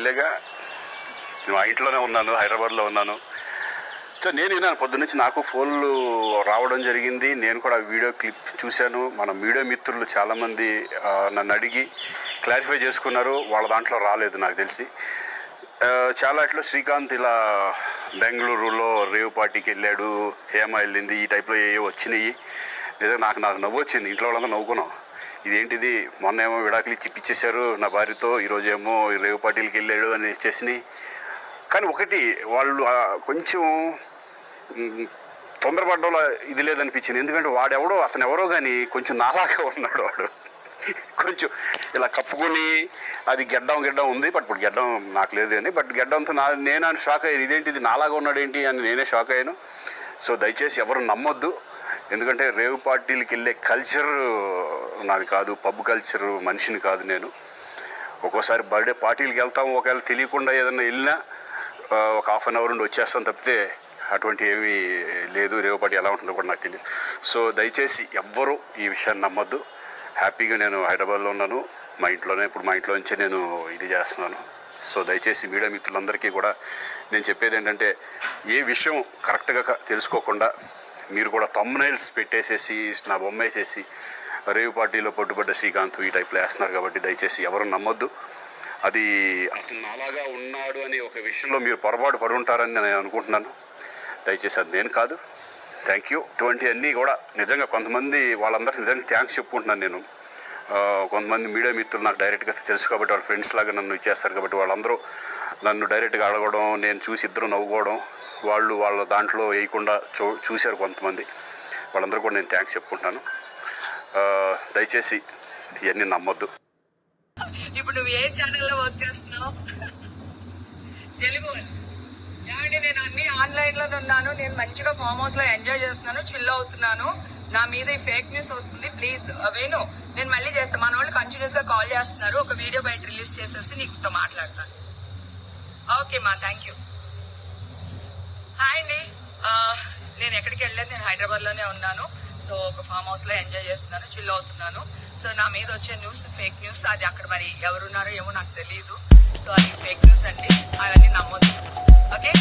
వెళ్ళాగా నేను ఆ ఇంట్లోనే ఉన్నాను, హైదరాబాద్లో ఉన్నాను. సో నేను విన్నాను పొద్దున్నుంచి, నాకు ఫోన్లు రావడం జరిగింది. నేను కూడా వీడియో క్లిప్ చూశాను. మన మీడియా మిత్రులు చాలామంది నన్ను అడిగి క్లారిఫై చేసుకున్నారు. వాళ్ళ దాంట్లో రాలేదు నాకు తెలిసి. చాలా ఇట్లా శ్రీకాంత్ ఇలా బెంగళూరులో రేవ్ పార్టీకి వెళ్ళాడు, హేమ వెళ్ళింది, ఈ టైప్లో ఏవో వచ్చినాయి. లేదా నాకు నవ్వు వచ్చింది. ఇంట్లో వాళ్ళందరూ నవ్వుకున్నాం. ఇదేంటిది, మొన్న ఏమో విడాకులు ఇప్పించేశారు నా భార్యతో, ఈరోజేమో రేవ్ పార్టీలకి వెళ్ళాడు అని చేసినాయి. కానీ ఒకటి, వాళ్ళు కొంచెం తొందరపడ్డంలో ఇది లేదనిపించింది. ఎందుకంటే అతను ఎవరో కానీ కొంచెం నాలాగా ఉన్నాడు. వాడు కొంచెం ఇలా కప్పుకొని, అది గెడ్డం ఉంది, బట్ ఇప్పుడు గెడ్డం నాకు లేదు అని, బట్ గెడ్డంతో నేను షాక్ అయ్యాను. ఇదేంటి, ఇది నాలాగా ఉన్నాడు ఏంటి అని నేనే షాక్ అయ్యాను. సో దయచేసి ఎవరు నమ్మొద్దు. ఎందుకంటే రేవ్ పార్టీలకి వెళ్ళే కల్చర్ నాది కాదు, పబ్ కల్చర్ మనిషిని కాదు నేను. ఒక్కోసారి బర్త్డే పార్టీలకి వెళ్తాము, ఒకవేళ తెలియకుండా ఏదైనా వెళ్ళినా ఒక హాఫ్ అన్ అవర్ నుండి వచ్చేస్తాను తప్పితే అటువంటి ఏమీ లేదు. రేవ్ పార్టీ ఎలా ఉంటుందో కూడా నాకు తెలియదు. సో దయచేసి ఎవ్వరూ ఈ విషయాన్ని నమ్మొద్దు. హ్యాపీగా నేను హైదరాబాద్లో ఉన్నాను, మా ఇంట్లోనే. ఇప్పుడు మా ఇంట్లో నుంచే నేను ఇది చేస్తున్నాను. సో దయచేసి మీడియా మిత్రులందరికీ కూడా నేను చెప్పేది ఏంటంటే, ఏ విషయం కరెక్ట్గా తెలుసుకోకుండా మీరు కూడా థంబ్నైల్స్ పెట్టేసేసి నా బొమ్మ వేసేసి రేవ్ పార్టీలో పట్టుబడ్డ శ్రీకాంత్ ఈ టైప్లో వేస్తున్నారు. కాబట్టి దయచేసి ఎవరు నమ్మొద్దు. అది అతను అలాగా ఉన్నాడు అనే ఒక విషయంలో మీరు పొరపాటు పడి ఉంటారని నేను అనుకుంటున్నాను. దయచేసి అది నేను కాదు. Thank you. ఇటువంటి అన్నీ కూడా నిజంగా కొంతమంది, వాళ్ళందరికీ నిజంగా థ్యాంక్స్ చెప్పుకుంటున్నాను నేను. కొంతమంది మీడియా మిత్రులు నాకు డైరెక్ట్గా తెలుసు కాబట్టి, వాళ్ళ ఫ్రెండ్స్ లాగా నన్ను ఇచ్చేస్తారు కాబట్టి, వాళ్ళందరూ నన్ను డైరెక్ట్గా అడగడం, నేను చూసి ఇద్దరు నవ్వుకోవడం, వాళ్ళ దాంట్లో వేయకుండా చూశారు కొంతమంది. వాళ్ళందరూ కూడా నేను థ్యాంక్స్ చెప్పుకుంటాను. దయచేసి ఇవన్నీ నమ్మొద్దు. ఇప్పుడు నువ్వు ఏ ఛానల్లో వర్క్ చేస్తున్నావు? తెలుగు ఏమండి, నేను అన్ని ఆన్లైన్లోనే ఉన్నాను. నేను మంచిగా ఫామ్ హౌస్లో ఎంజాయ్ చేస్తున్నాను, చిల్ అవుతున్నాను. నా మీద ఈ ఫేక్ న్యూస్ వస్తుంది. ప్లీజ్ వేణు, నేను మళ్ళీ చేస్తాను. మన వాళ్ళు కంటిన్యూస్గా కాల్ చేస్తున్నారు. ఒక వీడియో బయట రిలీజ్ చేసేసి నీకుతో మాట్లాడతాను. ఓకే మా, థ్యాంక్ యూ. హాయ్ అండి, నేను ఎక్కడికి వెళ్ళలేదు, నేను హైదరాబాద్లోనే ఉన్నాను. సో ఒక ఫామ్ హౌస్లో ఎంజాయ్ చేస్తున్నాను, చిల్ అవుతున్నాను. సో నా మీద వచ్చే న్యూస్ ఫేక్ న్యూస్. అది అక్కడ మరి ఎవరున్నారో ఏమో నాకు తెలియదు. సో అది ఫేక్ న్యూస్ అండి, అవన్నీ నమ్మొద్దు. ఓకే.